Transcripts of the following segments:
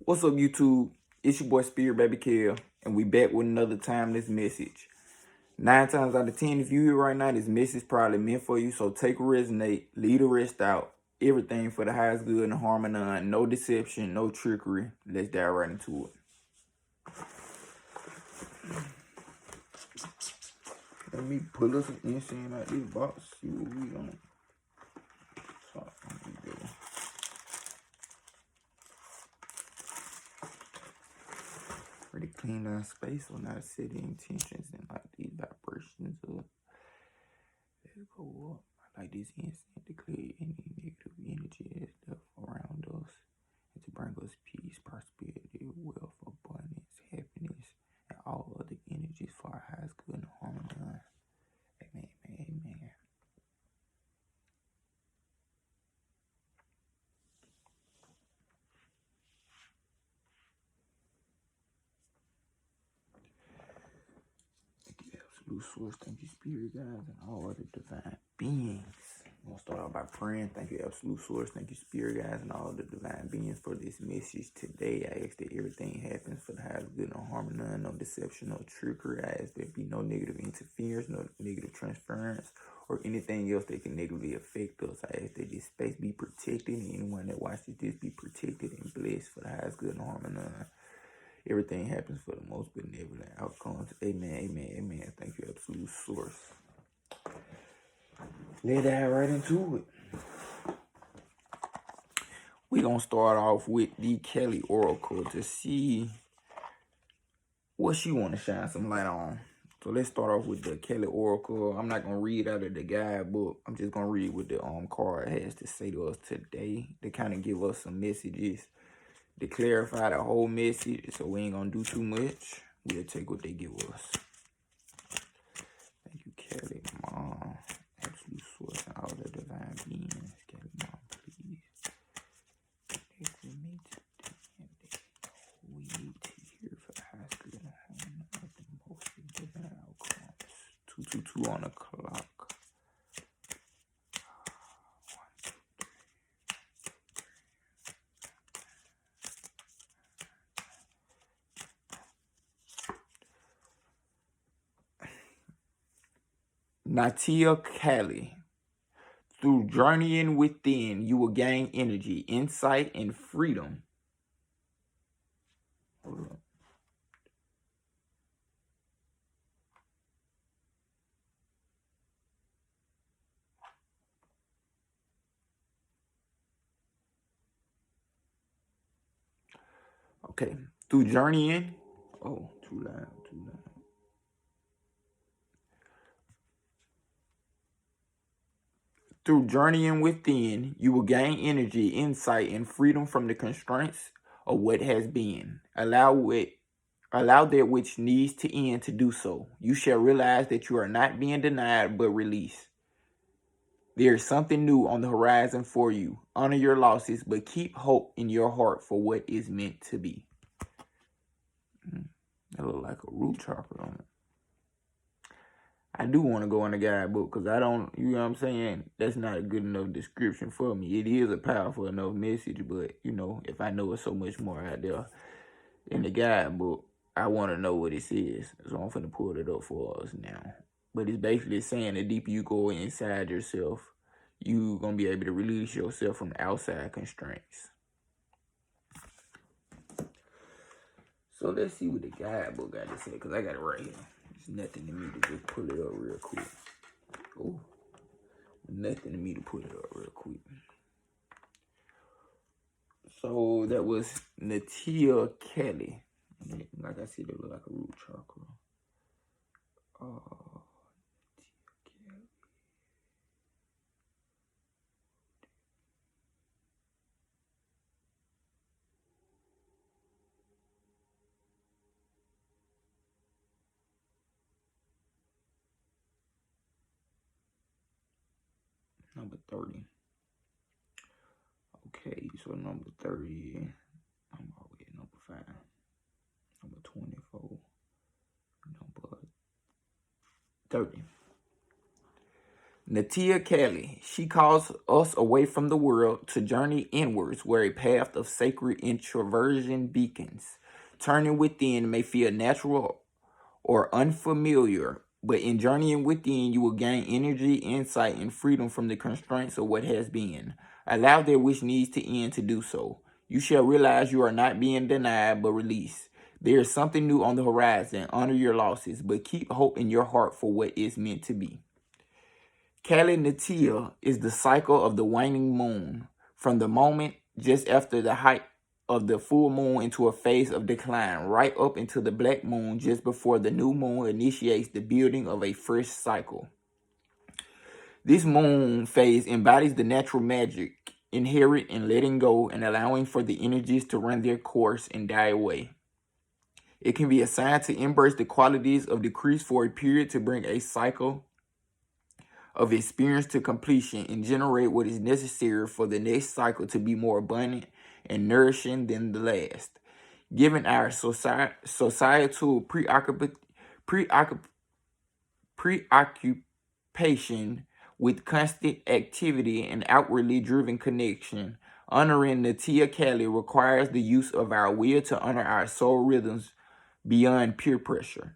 What's up, YouTube? It's your boy Spirit Baby Kel, and we back with another timeless message. 9 times out of 10, if you here right now, this message probably meant for you. So take a resonate, leave the rest out. Everything for the highest good and harm and none. No deception, no trickery. Let's dive right into it. Let me pull us some incense out this box. See what we gonna talk about. Pretty clean down space on our city intentions and like these vibrations up. Let's go up. I like this instant to clear any negative energy that's left around us and to bring us peace, prosperity, wealth, abundance, happiness, and all other energies for our highest good and harmony. Amen, amen, amen. Thank you, absolute source. Thank you, spirit guides, and all other divine beings. I'm going to start out by praying. Thank you, absolute source. Thank you, spirit guides, and all the divine beings for this message today. I ask that everything happens for the highest good, no harm, none, no deception, no trickery. I ask there be no negative interference, no negative transference, or anything else that can negatively affect us. I ask that this space be protected, and anyone that watches this be protected and blessed for the highest good, no harm, none. Everything happens for the most benevolent outcomes. Amen, amen, amen. Thank you, absolute source. Let's dive right into it. We're going to start off with the Kelly Oracle to see what she want to shine some light on. So let's start off with the Kelly Oracle. I'm not going to read out of the guidebook. I'm just going to read what the card has to say to us today to kind of give us some messages to clarify the whole message. So we ain't going to do too much. We'll take what they give us. Thank you, Kelly, Mom. Absolute source and all the divine beings. Kelly, Mom, please. Connect with me today and they know we need to hear for the highest good and harmony of the most divine outcomes. 222 on the clock. 1, 2, 3. Natia Kelly. Through journeying within, you will gain energy, insight, and freedom. Hold on. Okay. Through journeying. Oh, too loud, too loud. Through journeying within, you will gain energy, insight, and freedom from the constraints of what has been. Allow that which needs to end to do so. You shall realize that you are not being denied, but released. There is something new on the horizon for you. Honor your losses, but keep hope in your heart for what is meant to be. That look like a root chakra on it. I do want to go in the guidebook because I don't, you know what I'm saying? That's not a good enough description for me. It is a powerful enough message, but, you know, if I know it's so much more out there in the guidebook, I want to know what it says. So I'm finna pull it up for us now. But it's basically saying the deeper you go inside yourself, you're going to be able to release yourself from outside constraints. So let's see what the guidebook got to say, because I got it right here. It's nothing to me to just pull it up real quick. Oh, nothing to me to pull it up real quick. So that was Natia Kelly. Like I said, it looked like a root chakra. Number 30. Okay, so number 30. I'm already at number 5. Number 24. Number 30. Natia Kelly, she calls us away from the world to journey inwards where a path of sacred introversion beacons. Turning within may feel natural or unfamiliar, but in journeying within, you will gain energy, insight, and freedom from the constraints of what has been. Allow that which needs to end to do so. You shall realize you are not being denied, but released. There is something new on the horizon. Honor your losses, but keep hope in your heart for what is meant to be. Kali Natia is the cycle of the waning moon, from the moment just after the height of the full moon into a phase of decline, right up into the black moon just before the new moon initiates the building of a fresh cycle. This moon phase embodies the natural magic inherent in letting go and allowing for the energies to run their course and die away. It can be assigned to embrace the qualities of decrease for a period to bring a cycle of experience to completion and generate what is necessary for the next cycle to be more abundant and nourishing than the last. Given our societal preoccupation with constant activity and outwardly driven connection, honoring Natia Kali requires the use of our will to honor our soul rhythms beyond peer pressure.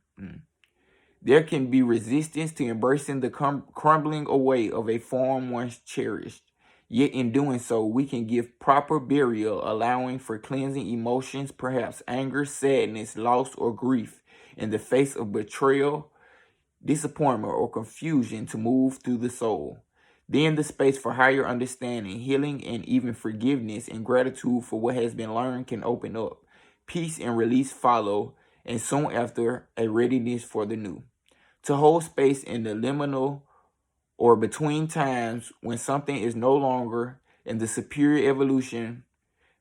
There can be resistance to embracing the crumbling away of a form once cherished. Yet in doing so, we can give proper burial, allowing for cleansing emotions, perhaps anger, sadness, loss, or grief, in the face of betrayal, disappointment, or confusion to move through the soul. Then the space for higher understanding, healing, and even forgiveness and gratitude for what has been learned can open up. Peace and release follow, and soon after, a readiness for the new. To hold space in the liminal or between times when something is no longer in the superior evolution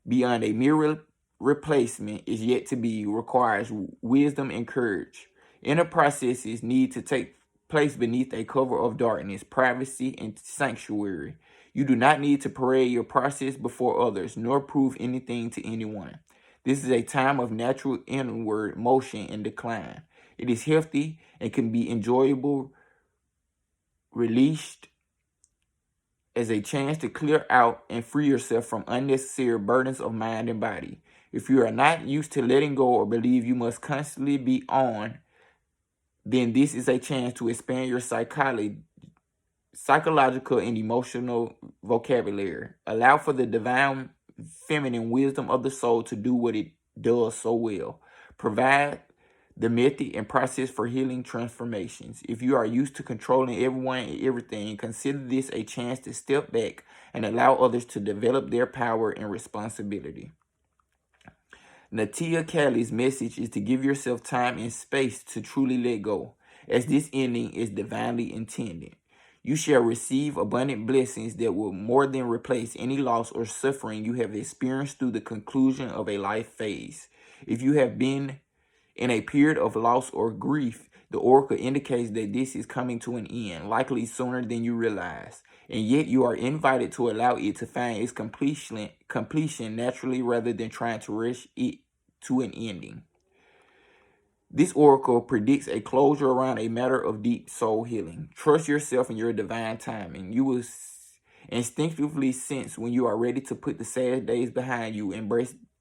beyond a mere replacement is yet to be requires wisdom and courage. Inner processes need to take place beneath a cover of darkness, privacy, and sanctuary. You do not need to parade your process before others, nor prove anything to anyone. This is a time of natural inward motion and decline. It is healthy and can be enjoyable, released as a chance to clear out and free yourself from unnecessary burdens of mind and body. If you are not used to letting go or believe you must constantly be on, then this is a chance to expand your psychological and emotional vocabulary. Allow for the divine feminine wisdom of the soul to do what it does so well. Provide the method and process for healing transformations. If you are used to controlling everyone and everything, consider this a chance to step back and allow others to develop their power and responsibility. Natia Kali's message is to give yourself time and space to truly let go, as this ending is divinely intended. You shall receive abundant blessings that will more than replace any loss or suffering you have experienced through the conclusion of a life phase. If you have been in a period of loss or grief, the oracle indicates that this is coming to an end, likely sooner than you realize. And yet you are invited to allow it to find its completion naturally rather than trying to rush it to an ending. This oracle predicts a closure around a matter of deep soul healing. Trust yourself and your divine timing. You will instinctively sense when you are ready to put the sad days behind you and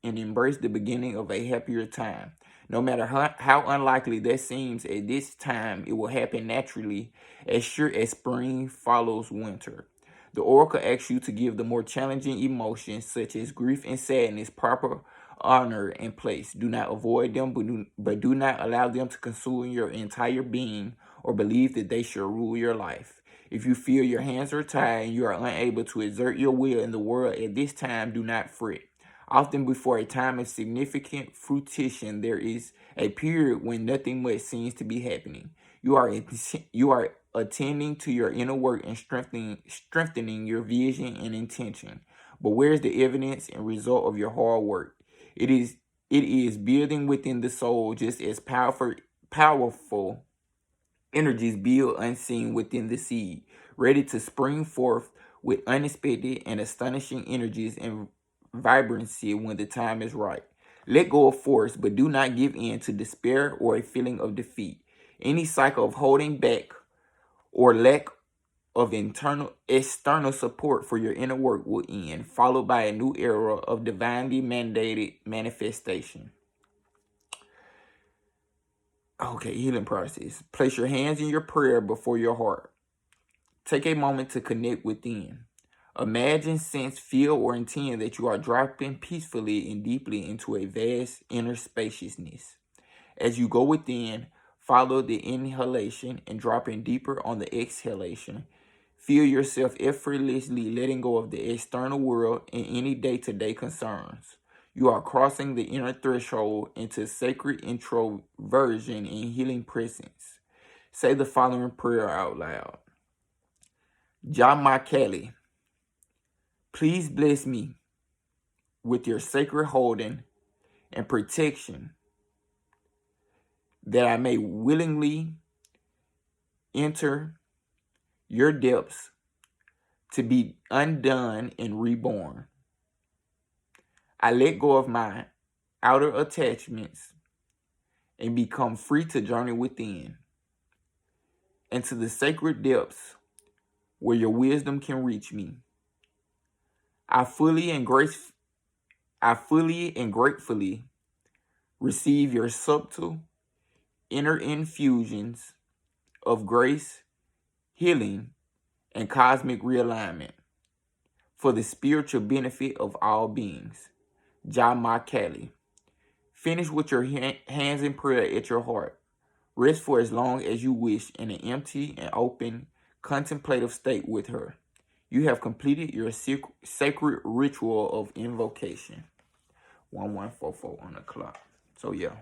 embrace the beginning of a happier time. No matter how unlikely that seems at this time, it will happen naturally, as sure as spring follows winter. The oracle asks you to give the more challenging emotions, such as grief and sadness, proper honor and place. Do not avoid them, but do not allow them to consume your entire being or believe that they shall rule your life. If you feel your hands are tied and you are unable to exert your will in the world at this time, do not fret. Often before a time of significant fruition, there is a period when nothing much seems to be happening. You are attending to your inner work and strengthening your vision and intention. But where is the evidence and result of your hard work? It is building within the soul just as powerful energies build unseen within the seed, ready to spring forth with unexpected and astonishing energies and vibrancy when the time is right. Let go of force, but do not give in to despair or a feeling of defeat. Any cycle of holding back or lack of external support for your inner work will end, followed by a new era of divinely mandated manifestation. Okay, healing process. Place your hands in your prayer before your heart. Take a moment to connect within. Imagine, sense, feel, or intend that you are dropping peacefully and deeply into a vast inner spaciousness. As you go within, follow the inhalation and dropping deeper on the exhalation. Feel yourself effortlessly letting go of the external world and any day-to-day concerns. You are crossing the inner threshold into sacred introversion and healing presence. Say the following prayer out loud. Jah Kelly, please bless me with your sacred holding and protection that I may willingly enter your depths to be undone and reborn. I let go of my outer attachments and become free to journey within into the sacred depths where your wisdom can reach me. I fully and gratefully receive your subtle inner infusions of grace, healing, and cosmic realignment for the spiritual benefit of all beings. Jah Kali. Finish with your hands in prayer at your heart. Rest for as long as you wish in an empty and open, contemplative state with her. You have completed your sacred ritual of invocation. 1144 on the clock. So yeah.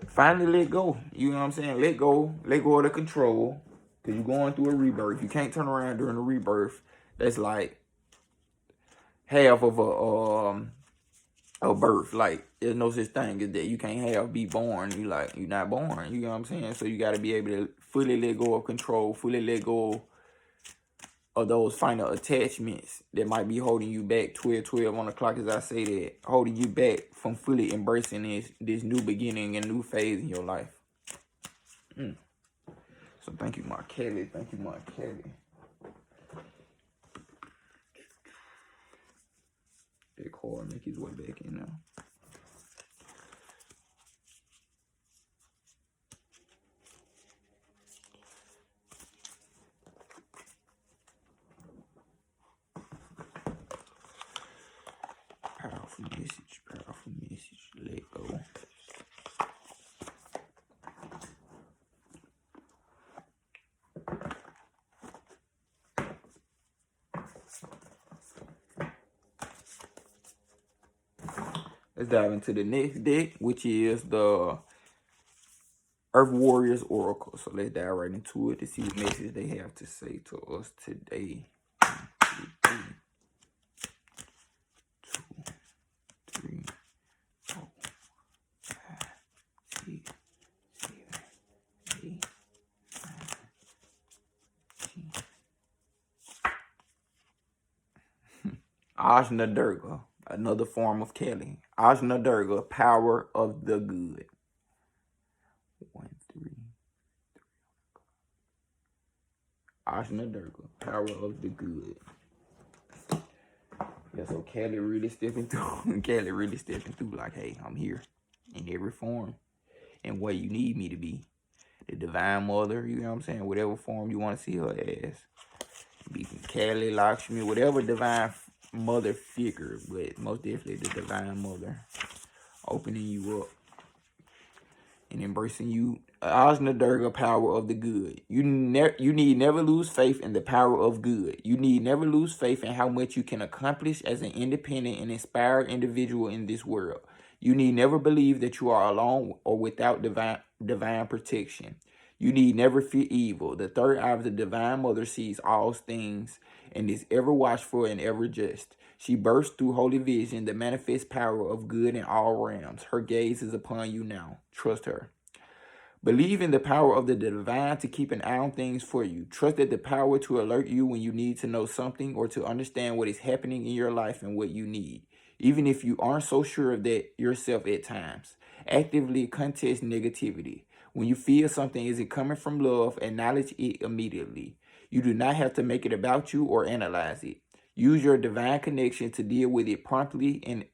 Finally let go. You know what I'm saying? Let go of the control. Because you're going through a rebirth. You can't turn around during a rebirth. That's like half of a birth. Like, there's no such thing as that. You can't be born. You're not born. You know what I'm saying? So you got to be able to fully let go of control, fully let go of those final attachments that might be holding you back. 12 on the clock, as I say that, holding you back from fully embracing this new beginning and new phase in your life. So thank you, Mark Kelly. Thank you, Mark Kelly. That card make his way back in now. Powerful message, let go. Let's dive into the next deck, which is the Earth Warriors Oracle. So let's dive right into it to see what message they have to say to us today. 1, 2, 3, 4, 5, 6, 7, 8, 9, 10. Ajna Durga, another form of Kelly. Ajna Durga, power of the good. 1, 3. Ajna Durga, power of the good. Yeah, so Kelly really stepping through. Like, hey, I'm here in every form and way you need me to be. The divine mother, you know what I'm saying? Whatever form you want to see her as. Be Kelly, Lakshmi, whatever divine mother figure, but most definitely the divine mother. Opening you up and embracing you. Ajna Durga, power of the good. You need never lose faith in the power of good. You need never lose faith in how much you can accomplish as an independent and inspired individual in this world. You need never believe that you are alone or without divine protection. You need never fear evil. The third eye of the divine mother sees all things and is ever watchful and ever just. She bursts through holy vision, the manifest power of good in all realms. Her gaze is upon you now. Trust her. Believe in the power of the divine to keep an eye on things for you. Trust that the power to alert you when you need to know something or to understand what is happening in your life and what you need, even if you aren't so sure of that yourself at times. Actively contest negativity. When you feel something isn't coming from love, acknowledge it immediately. You do not have to make it about you or analyze it. Use your divine connection to deal with it promptly and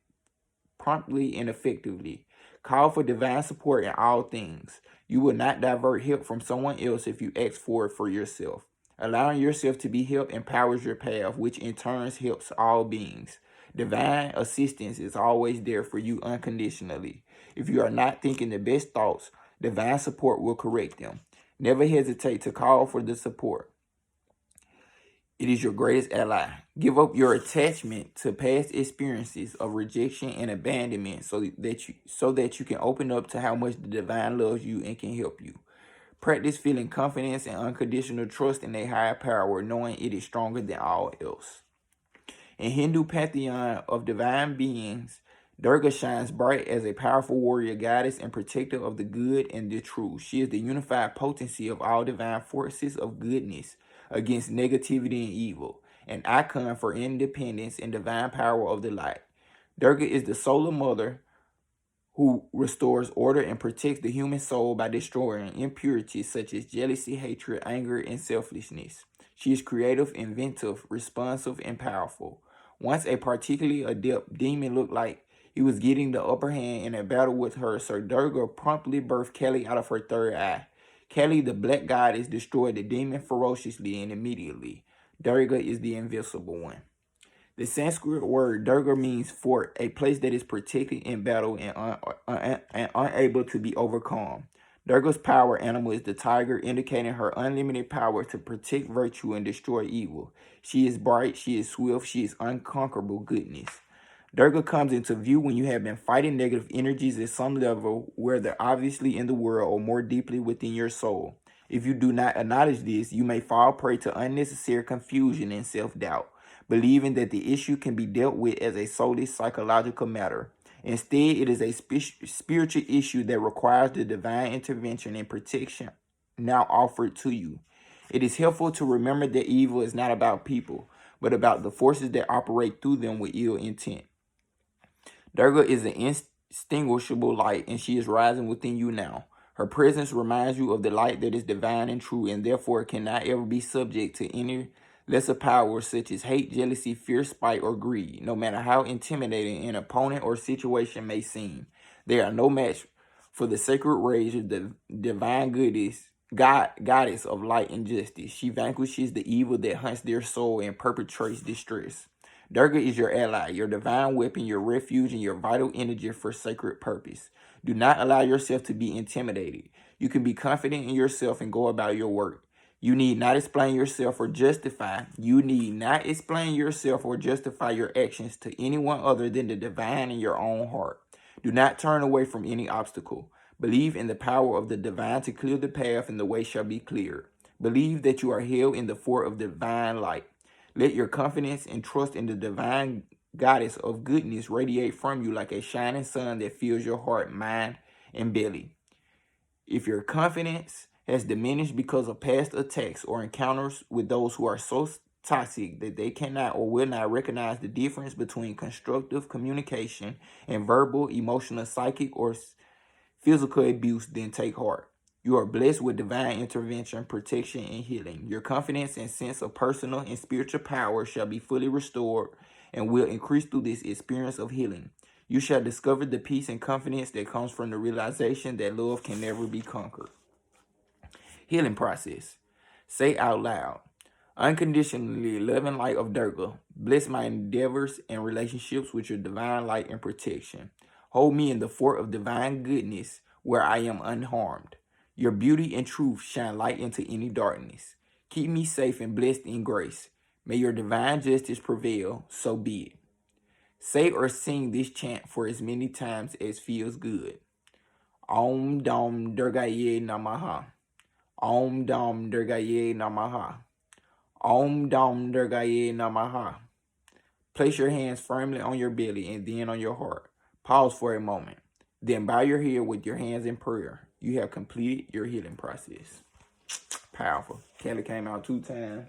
effectively. Call for divine support in all things. You will not divert help from someone else if you ask for it for yourself. Allowing yourself to be helped empowers your path, which in turn helps all beings. Divine assistance is always there for you unconditionally. If you are not thinking the best thoughts, divine support will correct them. Never hesitate to call for the support. It is your greatest ally. Give up your attachment to past experiences of rejection and abandonment so that you can open up to how much the divine loves you and can help you. Practice feeling confidence and unconditional trust in a higher power, knowing it is stronger than all else. In Hindu pantheon of divine beings, Durga shines bright as a powerful warrior goddess and protector of the good and the true. She is the unified potency of all divine forces of goodness against negativity and evil, an icon for independence and divine power of the light. Durga is the solar mother who restores order and protects the human soul by destroying impurities such as jealousy, hatred, anger, and selfishness. She is creative, inventive, responsive, and powerful. Once a particularly adept demon looked like he was getting the upper hand in a battle with her, Sir Durga promptly birthed Kali out of her third eye. Kali, the black goddess, destroyed the demon ferociously and immediately. Durga is the invincible one. The Sanskrit word Durga means fort, a place that is protected in battle and unable to be overcome. Durga's power animal is the tiger, indicating her unlimited power to protect virtue and destroy evil. She is bright, she is swift, she is unconquerable goodness. Durga comes into view when you have been fighting negative energies at some level, whether obviously in the world or more deeply within your soul. If you do not acknowledge this, you may fall prey to unnecessary confusion and self-doubt, believing that the issue can be dealt with as a solely psychological matter. Instead, it is a spiritual issue that requires the divine intervention and protection now offered to you. It is helpful to remember that evil is not about people, but about the forces that operate through them with ill intent. Durga is an inextinguishable light, and she is rising within you now. Her presence reminds you of the light that is divine and true, and therefore cannot ever be subject to any lesser powers such as hate, jealousy, fear, spite, or greed. No matter how intimidating an opponent or situation may seem, they are no match for the sacred rage of the divine goddess of light and justice. She vanquishes the evil that hunts their soul and perpetrates distress. Durga is your ally, your divine weapon, your refuge, and your vital energy for sacred purpose. Do not allow yourself to be intimidated. You can be confident in yourself and go about your work. You need not explain yourself or justify. You need not explain yourself or justify your actions to anyone other than the divine in your own heart. Do not turn away from any obstacle. Believe in the power of the divine to clear the path, and the way shall be cleared. Believe that you are held in the fort of divine light. Let your confidence and trust in the divine goddess of goodness radiate from you like a shining sun that fills your heart, mind, and belly. If your confidence has diminished because of past attacks or encounters with those who are so toxic that they cannot or will not recognize the difference between constructive communication and verbal, emotional, psychic, or physical abuse, then take heart. You are blessed with divine intervention, protection, and healing. Your confidence and sense of personal and spiritual power shall be fully restored and will increase through this experience of healing. You shall discover the peace and confidence that comes from the realization that love can never be conquered. Healing process. Say out loud. Unconditionally loving light of Durga, bless my endeavors and relationships with your divine light and protection. Hold me in the fort of divine goodness where I am unharmed. Your beauty and truth shine light into any darkness. Keep me safe and blessed in grace. May your divine justice prevail, so be it. Say or sing this chant for as many times as feels good. Om Dam Durgaye Namaha. Om Dam Durgaye Namaha. Om Dam Durgaye Namaha. Place your hands firmly on your belly and then on your heart. Pause for a moment. Then bow your head with your hands in prayer. You have completed your healing process. Powerful. Kelly came out 2 times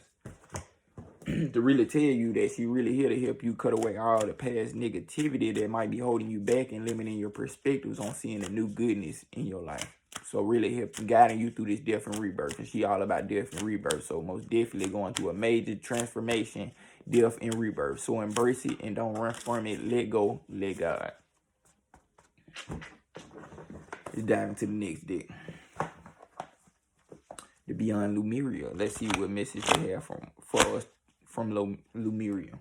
to really tell you that she really here to help you cut away all the past negativity that might be holding you back and limiting your perspectives on seeing the new goodness in your life. So really helping guiding you through this death and rebirth. And she all about death and rebirth. So most definitely going through a major transformation, death and rebirth. So embrace it and don't run from it. Let go, let God. Let's dive into the next deck. The Beyond Lumeria. Let's see what message they have for us from Lumeria.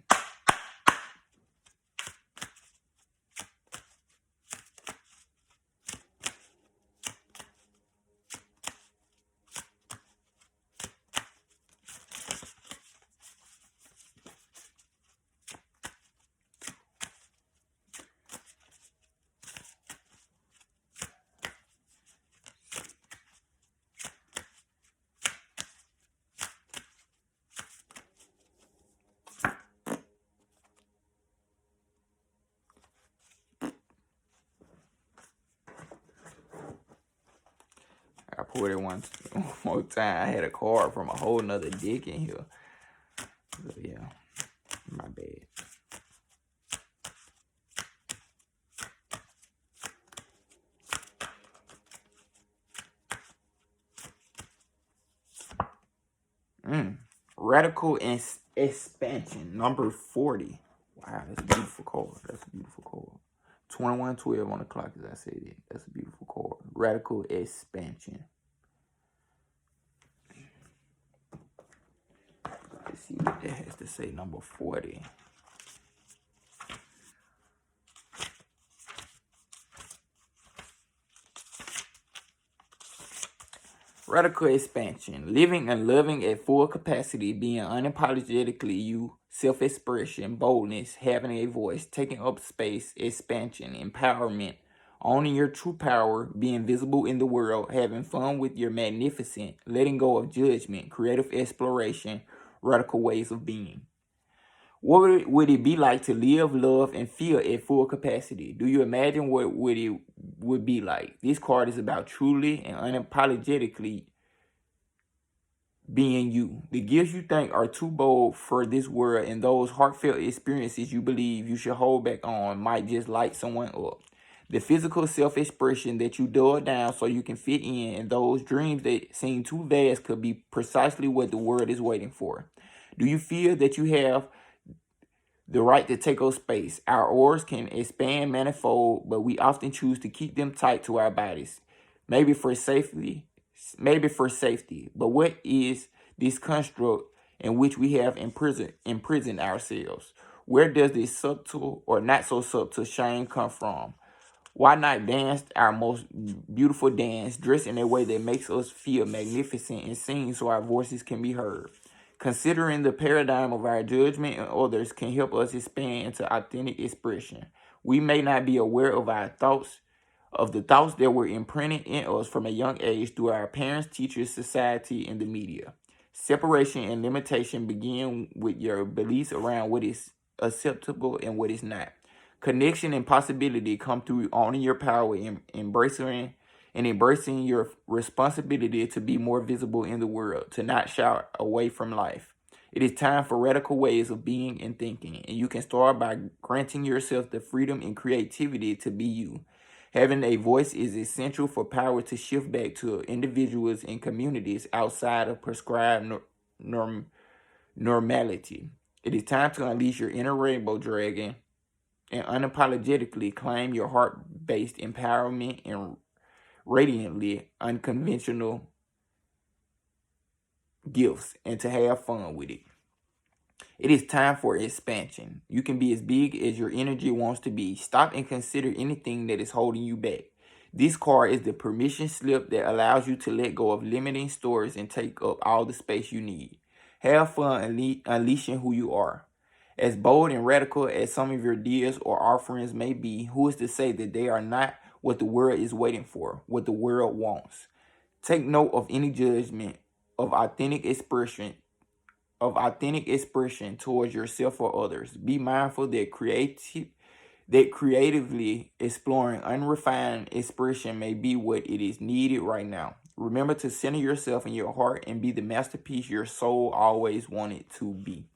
I pulled it one more time. I had a card from a whole nother deck in here. So yeah, my bad. Radical expansion, number 40. Wow, that's a beautiful card. That's a beautiful card. 2112 on the clock, as I said it. That's a beautiful card. Radical expansion. Let's see what that has to say. Number 40. Radical expansion. Living and loving at full capacity, being unapologetically you, self-expression, boldness, having a voice, taking up space, expansion, empowerment, owning your true power, being visible in the world, having fun with your magnificent, letting go of judgment, creative exploration, radical ways of being. What would it be like to live, love, and feel at full capacity? Do you imagine what it would be like? This card is about truly and unapologetically being you. The gifts you think are too bold for this world and those heartfelt experiences you believe you should hold back on might just light someone up. The physical self-expression that you dull down so you can fit in and those dreams that seem too vast could be precisely what the world is waiting for. Do you feel that you have the right to take up space? Our oars can expand manifold, but we often choose to keep them tight to our bodies. Maybe for safety. But what is this construct in which we have imprisoned ourselves? Where does this subtle or not so subtle shame come from? Why not dance our most beautiful dance, dressed in a way that makes us feel magnificent and sing so our voices can be heard? Considering the paradigm of our judgment and others can help us expand into authentic expression. We may not be aware of our thoughts, of the thoughts that were imprinted in us from a young age through our parents, teachers, society, and the media. Separation and limitation begin with your beliefs around what is acceptable and what is not. Connection and possibility come through owning your power and embracing your responsibility to be more visible in the world, to not shy away from life. It is time for radical ways of being and thinking, and you can start by granting yourself the freedom and creativity to be you. Having a voice is essential for power to shift back to individuals and communities outside of prescribed normality. It is time to unleash your inner rainbow dragon and unapologetically claim your heart-based empowerment and radiantly unconventional gifts and to have fun with it. It is time for expansion. You can be as big as your energy wants to be. Stop and consider anything that is holding you back. This card is the permission slip that allows you to let go of limiting stories and take up all the space you need. Have fun unleashing who you are. As bold and radical as some of your deals or offerings may be, who is to say that they are not what the world is waiting for, what the world wants? Take note of any judgment of authentic expression towards yourself or others. Be mindful that creatively exploring unrefined expression may be what it is needed right now. Remember to center yourself in your heart and be the masterpiece your soul always wanted to be.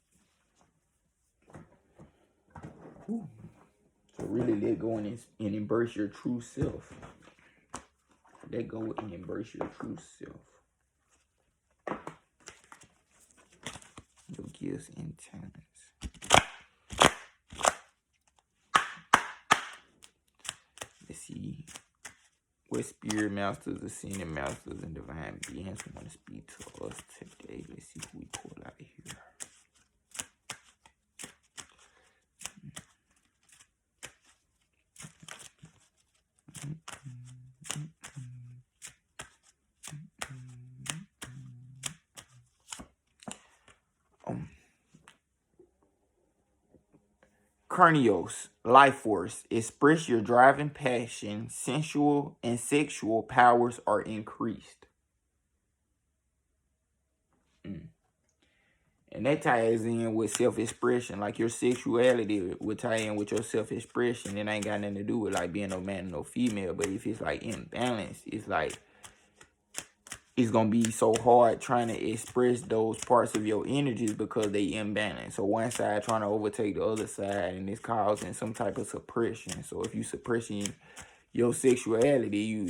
Ooh. So really let go and embrace your true self. Let go and embrace your true self. Your gifts and talents. Let's see what spirit masters, ascending masters, and divine beings want to speak to us today. Let's see who we pull out of here. Carnios, life force. Express your driving passion, sensual and sexual powers are increased. And that ties in with self-expression. Like your sexuality would tie in with your self-expression. It ain't got nothing to do with like being no man or no female. But if it's like imbalanced, it's like it's gonna be so hard trying to express those parts of your energies because they imbalanced. So one side trying to overtake the other side, and it's causing some type of suppression. So if you suppressing your sexuality,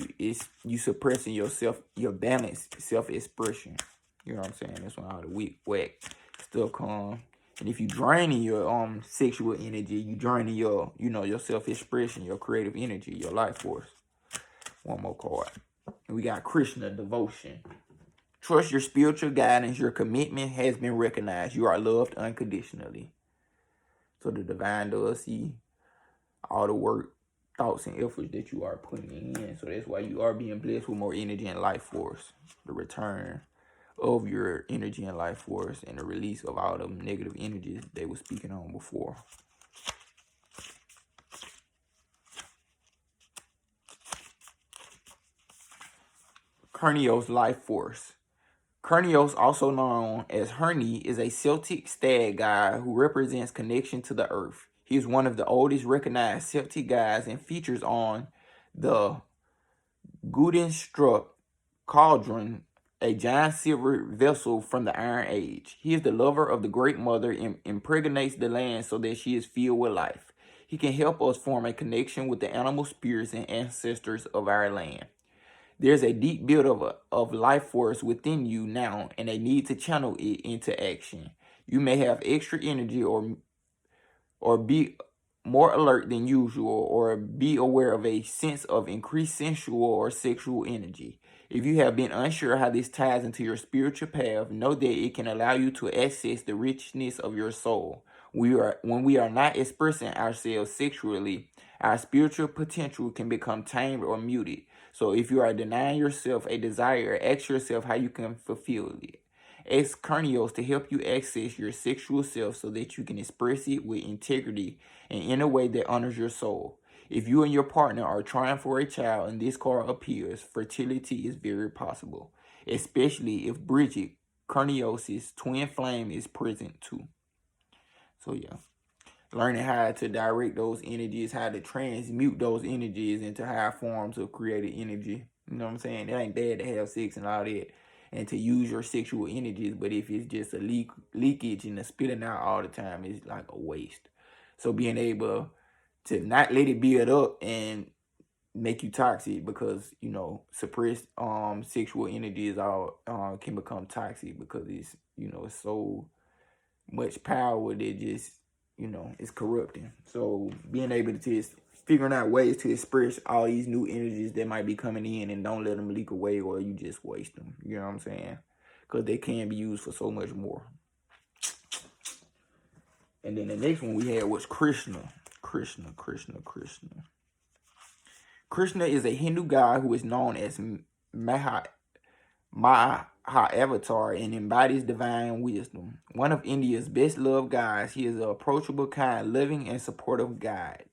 you suppressing your balanced self-expression. You know what I'm saying? That's when all the weak whack stuff come. And if you draining your sexual energy, you draining your your self-expression, your creative energy, your life force. One more card. And we got Krishna, devotion. Trust your spiritual guidance. Your commitment has been recognized. You are loved unconditionally. So the divine does see all the work, thoughts, and efforts that you are putting in. So that's why you are being blessed with more energy and life force. The return of your energy and life force and the release of all the negative energies they were speaking on before. Carnios, life force. Carnios, also known as Herni, is a Celtic stag god who represents connection to the earth. He is one of the oldest recognized Celtic gods and features on the Gudenstrup cauldron, a giant silver vessel from the Iron Age. He is the lover of the Great Mother and impregnates the land so that she is filled with life. He can help us form a connection with the animal spirits and ancestors of our land. There's a deep buildup of life force within you now, and a need to channel it into action. You may have extra energy or be more alert than usual, or be aware of a sense of increased sensual or sexual energy. If you have been unsure how this ties into your spiritual path, know that it can allow you to access the richness of your soul. When we are not expressing ourselves sexually, our spiritual potential can become tamed or muted. So if you are denying yourself a desire, ask yourself how you can fulfill it. Ask Carnios to help you access your sexual self so that you can express it with integrity and in a way that honors your soul. If you and your partner are trying for a child and this card appears, fertility is very possible, especially if Bridget, Carnios' twin flame, is present too. So yeah, learning how to direct those energies, how to transmute those energies into higher forms of creative energy. You know what I'm saying? It ain't bad to have sex and all that, and to use your sexual energies, but if it's just a leakage and a spitting out all the time, it's like a waste. So being able to not let it build up and make you toxic, because suppressed sexual energy is all can become toxic, because it's it's so much power that just it's corrupting. So being able to just figuring out ways to express all these new energies that might be coming in, and don't let them leak away or you just waste them. You know what I'm saying? Because they can be used for so much more. And then the next one we had was Krishna. Krishna is a Hindu god who is known as Avatar and embodies divine wisdom. One of India's best loved guides, he is an approachable, kind, loving, and supportive guide.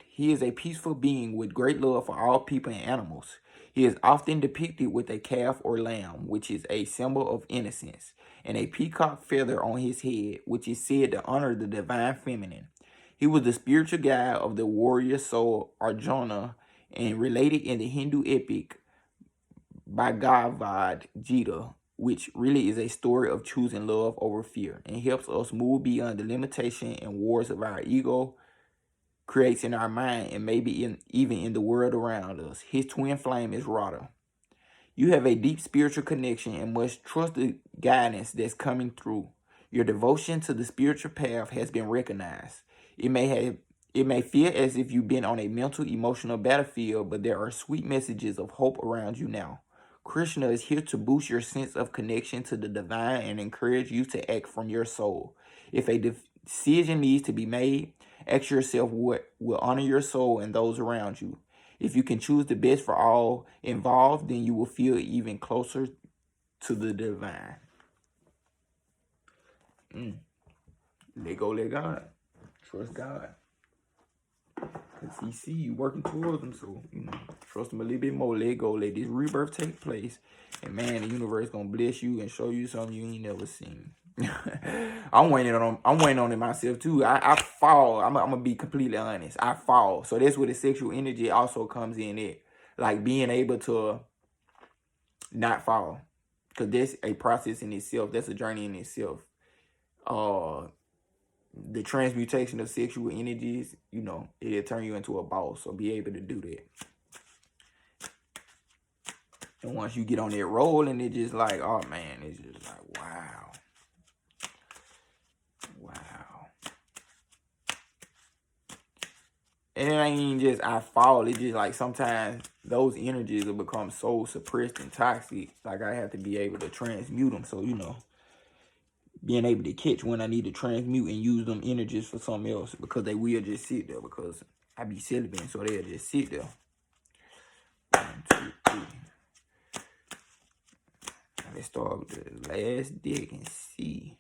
He is a peaceful being with great love for all people and animals. He is often depicted with a calf or lamb, which is a symbol of innocence, and a peacock feather on his head, which is said to honor the divine feminine. He was the spiritual guide of the warrior soul Arjuna, and related in the Hindu epic Bhagavad Gita, which really is a story of choosing love over fear, and helps us move beyond the limitation and wars of our ego creates in our mind and maybe even in the world around us. His twin flame is Rada. You have a deep spiritual connection and must trust the guidance that's coming through. Your devotion to the spiritual path has been recognized. It may have it may feel as if you've been on a mental, emotional battlefield, but there are sweet messages of hope around you now. Krishna is here to boost your sense of connection to the divine and encourage you to act from your soul. If a decision needs to be made, ask yourself what will honor your soul and those around you. If you can choose the best for all involved, then you will feel even closer to the divine. Let go, let God. Trust God. Because he see you working towards him. So, trust him a little bit more. Let go. Let this rebirth take place. And man, the universe gonna bless you and show you something you ain't never seen. I'm waiting on it myself too. I fall. I'm gonna be completely honest. I fall. So that's where the sexual energy also comes in it. Like being able to not fall. Because that's a process in itself. That's a journey in itself. The transmutation of sexual energies, it'll turn you into a boss. So be able to do that. And once you get on that roll and it's just like, oh man, it's just like, wow. And it ain't even just I fall. It's just like sometimes those energies will become so suppressed and toxic. Like I have to be able to transmute them. So, being able to catch when I need to transmute and use them energies for something else. Because they will just sit there. Because I be celibate. So they'll just sit there. 1, 2, 3. Now let's start with the last deck and see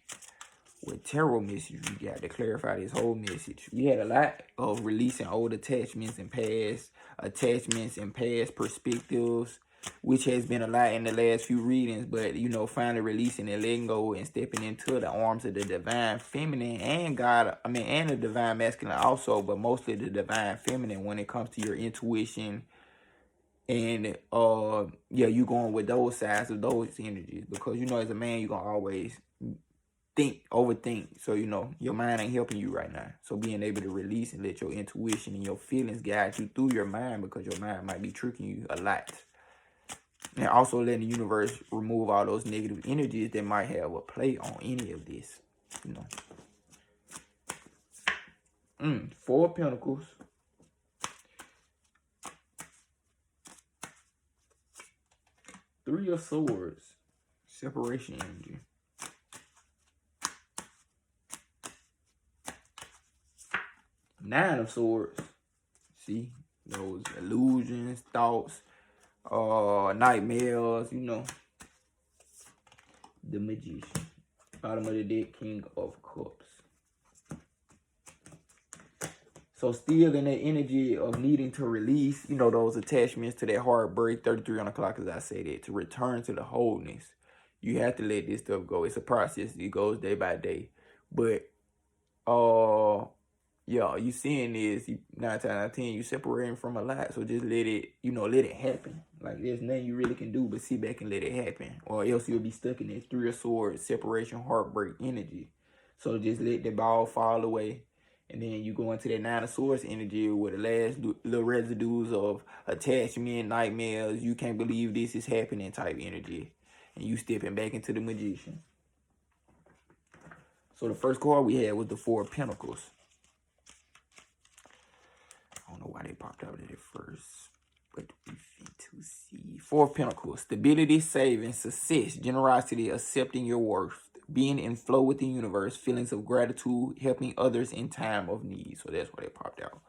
what tarot message we got to clarify this whole message. We had a lot of releasing old attachments and past perspectives, which has been a lot in the last few readings. But, finally releasing and letting go and stepping into the arms of the divine feminine and God, and the divine masculine also, but mostly the divine feminine when it comes to your intuition. And, you going with those sides of those energies. Because, as a man, you're going to always overthink. So, your mind ain't helping you right now. So being able to release and let your intuition and your feelings guide you through your mind, because your mind might be tricking you a lot. And also letting the universe remove all those negative energies that might have a play on any of this. 4 of Pentacles. Three of Swords. Separation energy. Nine of Swords. See? Those illusions, thoughts, nightmares, The Magician. Bottom of the deck, King of Cups. So still in that energy of needing to release, those attachments to that heartbreak, 33 on the clock, as I say that, to return to the wholeness. You have to let this stuff go. It's a process. It goes day by day. But, you seeing this, 9 times out of 10, you separating from a lot. So just let it, let it happen. Like, there's nothing you really can do but sit back and let it happen. Or else you'll be stuck in this 3 of Swords, separation, heartbreak energy. So just let the ball fall away. And then you go into that 9 of Swords energy with the last little residues of attachment, nightmares, you can't believe this is happening type energy. And you stepping back into the Magician. So the first card we had was the 4 of Pentacles. I don't know why they popped out at it first. But we fit to see. 4 of Pentacles. Stability, saving, success, generosity, accepting your worth, being in flow with the universe, feelings of gratitude, helping others in time of need. So that's why they popped out.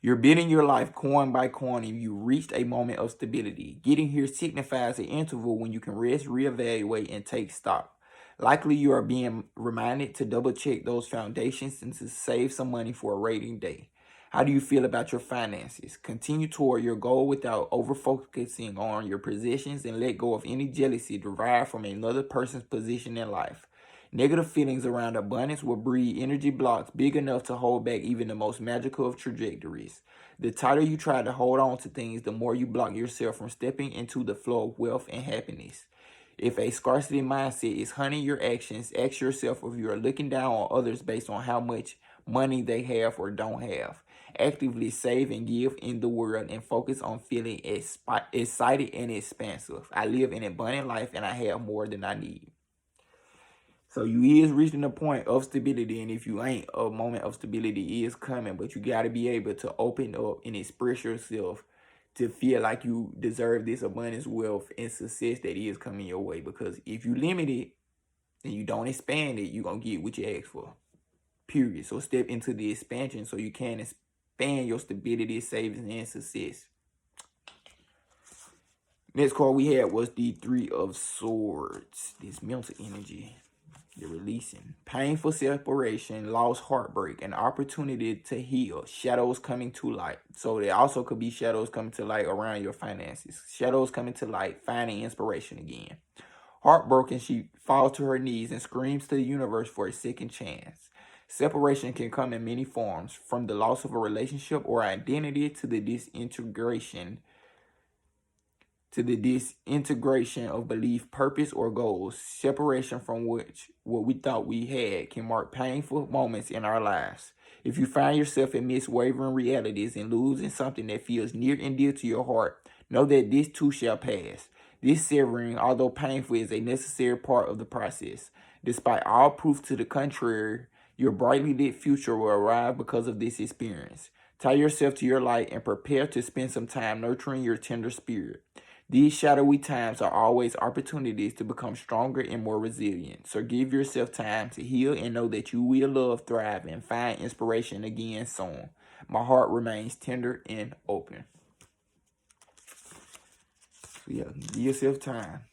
You're building your life coin by coin and you reached a moment of stability. Getting here signifies an interval when you can rest, reevaluate, and take stock. Likely you are being reminded to double check those foundations and to save some money for a rainy day. How do you feel about your finances? Continue toward your goal without over-focusing on your possessions and let go of any jealousy derived from another person's position in life. Negative feelings around abundance will breed energy blocks big enough to hold back even the most magical of trajectories. The tighter you try to hold on to things, the more you block yourself from stepping into the flow of wealth and happiness. If a scarcity mindset is hunting your actions, ask yourself if you are looking down on others based on how much money they have or don't have. actively save and give in the world, and focus on feeling excited and expansive. I live an abundant life and I have more than I need. So you is reaching a point of stability, and if you ain't, a moment of stability is coming, but you got to be able to open up and express yourself to feel like you deserve this abundance, wealth, and success that is coming your way. Because if you limit it and you don't expand it, you're going to get what you ask for. Period. So step into the expansion so you can expand your stability, savings, and success. Next card we had was the Three of Swords. This mental energy. The releasing. Painful separation, loss, heartbreak, an opportunity to heal. Shadows coming to light. So there also could be shadows coming to light around your finances. Shadows coming to light, finding inspiration again. Heartbroken, she falls to her knees and screams to the universe for a second chance. Separation can come in many forms, from the loss of a relationship or identity to the disintegration of belief, purpose, or goals. Separation from what we thought we had can mark painful moments in our lives. If you find yourself amidst wavering realities and losing something that feels near and dear to your heart, know that this too shall pass. This severing, although painful, is a necessary part of the process. Despite all proof to the contrary, your brightly lit future will arrive because of this experience. Tie yourself to your light and prepare to spend some time nurturing your tender spirit. These shadowy times are always opportunities to become stronger and more resilient. So give yourself time to heal and know that you will love, thrive, and find inspiration again soon. My heart remains tender and open. So yeah, give yourself time.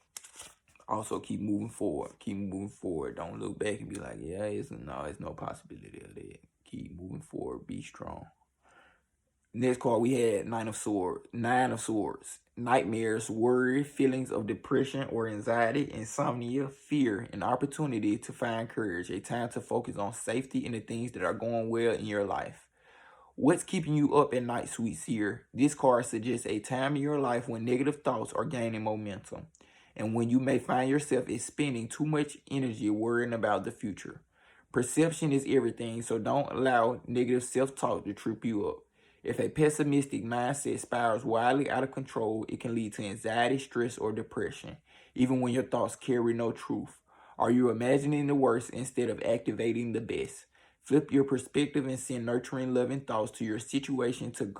Also keep moving forward. Keep moving forward. Don't look back and be like, yeah, it's no possibility of that. Keep moving forward. Be strong. Next card we had Nine of Swords. Nightmares, worry, feelings of depression or anxiety, insomnia, fear, an opportunity to find courage, a time to focus on safety and the things that are going well in your life. What's keeping you up at night, sweet seer? This card suggests a time in your life when negative thoughts are gaining momentum, and when you may find yourself expending too much energy worrying about the future. Perception is everything, so don't allow negative self-talk to trip you up. If a pessimistic mindset spirals wildly out of control, it can lead to anxiety, stress, or depression, even when your thoughts carry no truth. Are you imagining the worst instead of activating the best? Flip your perspective and send nurturing, loving thoughts to your situation to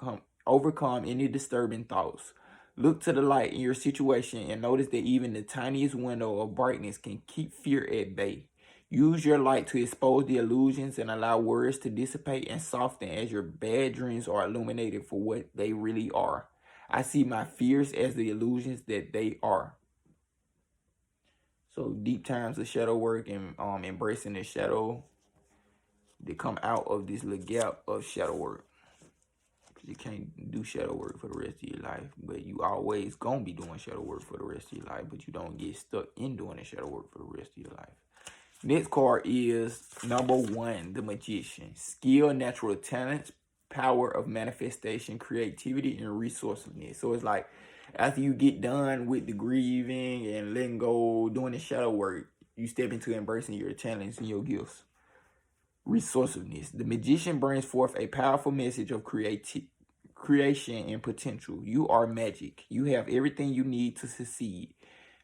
overcome any disturbing thoughts. Look to the light in your situation and notice that even the tiniest window of brightness can keep fear at bay. Use your light to expose the illusions and allow worries to dissipate and soften as your bad dreams are illuminated for what they really are. I see my fears as the illusions that they are. So deep times of shadow work and embracing the shadow, they come out of this little gap of shadow work. You can't do shadow work for the rest of your life, but you always gonna be doing shadow work for the rest of your life, but you don't get stuck in doing the shadow work for the rest of your life. Next card is number 1, the Magician. Skill, natural talents, power of manifestation, creativity, and resourcefulness. So it's like after you get done with the grieving and letting go, doing the shadow work, you step into embracing your talents and your gifts. Resourcefulness. The Magician brings forth a powerful message of creation and potential. You are magic. You have everything you need to succeed.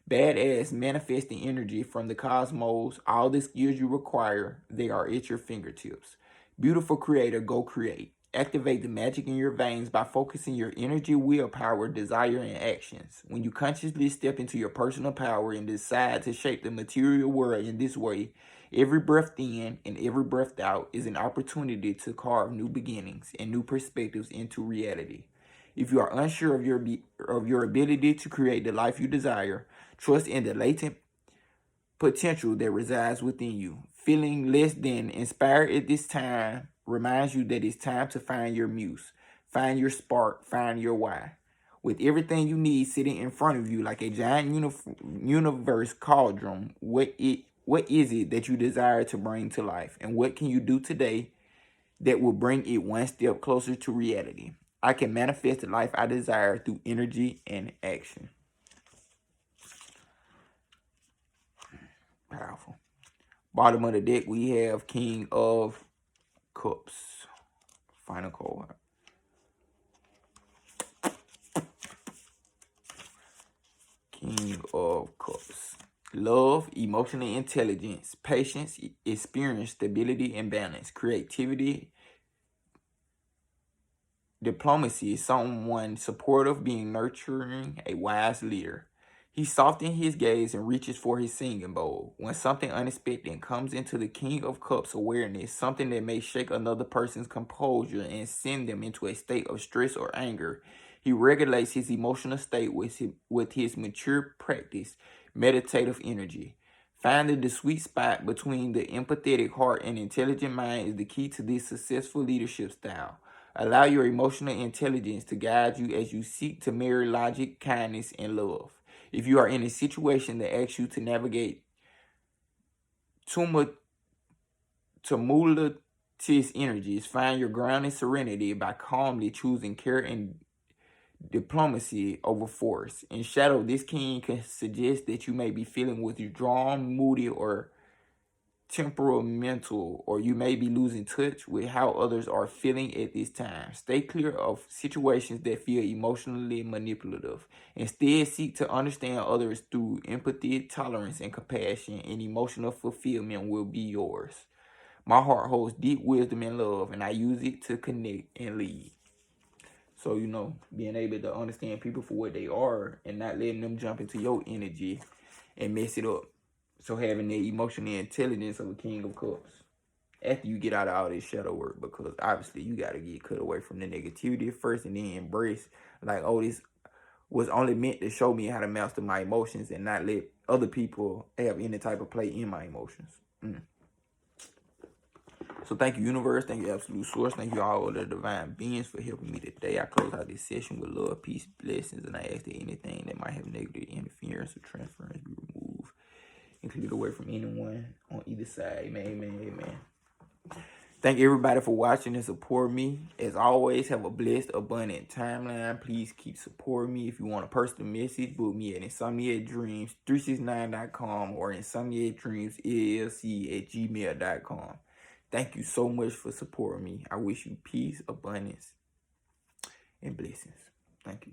Badass manifesting energy from the cosmos, all the skills you require, they are at your fingertips. Beautiful creator, go create. Activate the magic in your veins by focusing your energy, willpower, desire, and actions. When you consciously step into your personal power and decide to shape the material world in this way, every breath in and every breath out is an opportunity to carve new beginnings and new perspectives into reality. If you are unsure of your ability to create the life you desire, trust in the latent potential that resides within you. Feeling less than inspired at this time reminds you that it's time to find your muse, find your spark, find your why. With everything you need sitting in front of you like a giant universe cauldron, what is it that you desire to bring to life? And what can you do today that will bring it one step closer to reality? I can manifest the life I desire through energy and action. Powerful. Bottom of the deck, we have King of Cups. Final card. King of Cups. Love, emotional intelligence, patience, experience, stability, and balance. Creativity, diplomacy is someone supportive, being nurturing, a wise leader. He softens his gaze and reaches for his singing bowl. When something unexpected comes into the King of Cups awareness, something that may shake another person's composure and send them into a state of stress or anger, he regulates his emotional state with his mature practice, meditative energy. Finding the sweet spot between the empathetic heart and intelligent mind is the key to this successful leadership style. Allow your emotional intelligence to guide you as you seek to marry logic, kindness, and love. If you are in a situation that asks you to navigate tumultuous energies, find your grounding serenity by calmly choosing care and diplomacy over force. In shadow, this king can suggest that you may be feeling withdrawn, moody, or temperamental, or you may be losing touch with how others are feeling at this time. Stay clear of situations that feel emotionally manipulative. Instead, seek to understand others through empathy, tolerance, and compassion, and emotional fulfillment will be yours. My heart holds deep wisdom and love, and I use it to connect and lead. So, being able to understand people for what they are and not letting them jump into your energy and mess it up. So having the emotional intelligence of a King of Cups after you get out of all this shadow work, because obviously you got to get cut away from the negativity first and then embrace like, oh, this was only meant to show me how to master my emotions and not let other people have any type of play in my emotions. So thank you, universe. Thank you, absolute source. Thank you, all of the divine beings, for helping me today. I close out this session with love, peace, blessings, and I ask that anything that might have negative interference or transference be removed and cleared away from anyone on either side. Amen, amen, amen. Thank everybody for watching and support me. As always, have a blessed, abundant timeline. Please keep supporting me. If you want a personal message, book me at insomniacdreams369.com or insomniacdreamsllc@gmail.com. Thank you so much for supporting me. I wish you peace, abundance, and blessings. Thank you.